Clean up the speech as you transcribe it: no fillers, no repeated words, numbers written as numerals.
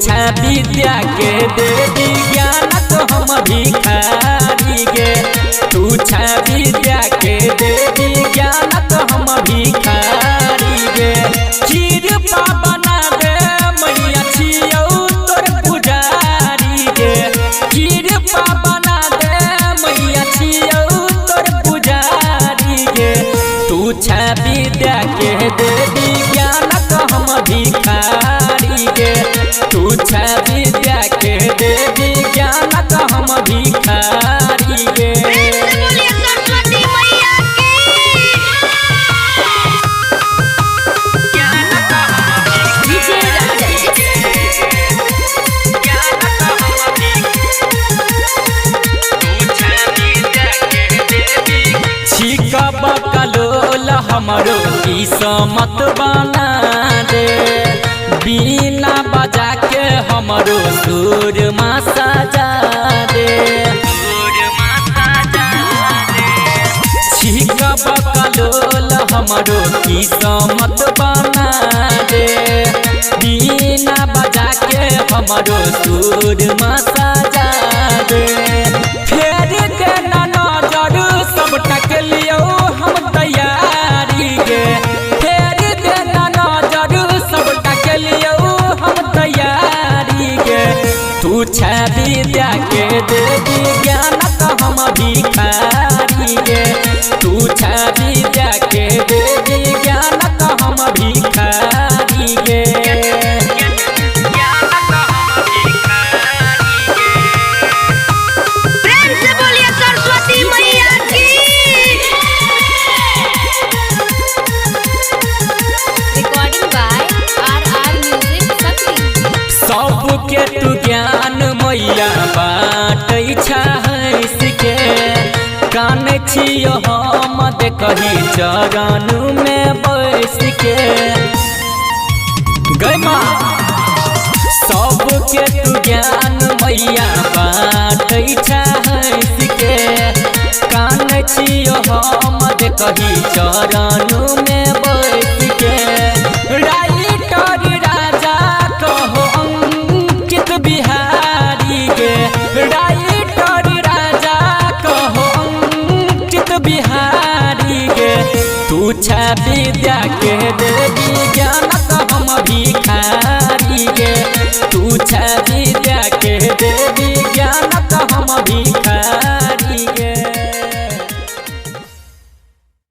विद्या के देवी ज्ञान तो हम भिखारी गे। तू विद्या के देवी ज्ञान तो हम भिखारी गे। खीर बना दे मैया छियौ तोर पुजारी गे। खीर बना दे मैया छियौ तोर पुजारी गे। तू विद्या के देवी ज्ञान तो हम भिखारी गे। तू विद्या के देवी ज्ञान तो हम भिखारी गे। बकलोल हमरो किस्मत बना दे। बीना बजा के हमरो सुर में सजा दे। छिक बकलोल हमरो किस्मत बना दे। बीना बजा के हमरो सुर में सजा दे। फेर के नजर सब टक लियो हम तैयारी गे। फेर के नजर सब टक लियो हम तैयारी गे। तू विद्या के देवी ज्ञान तो हम भिखारी गे। तू विद्या के देवी ज्ञान तो हम भिखारी गे। सबके तू ज्ञान मैया बाटै छहैस के। कान छियो हम देखही चरण में बैस के। गै माँ सबके तू ज्ञान मैया बाटै छहैस के। कान छियो हम देखही चरण में बैस के। राइटर राजा कहो अंकित बिहारी गे। राइटर राजा कहो अंकित बिहारी गे। तू विद्या के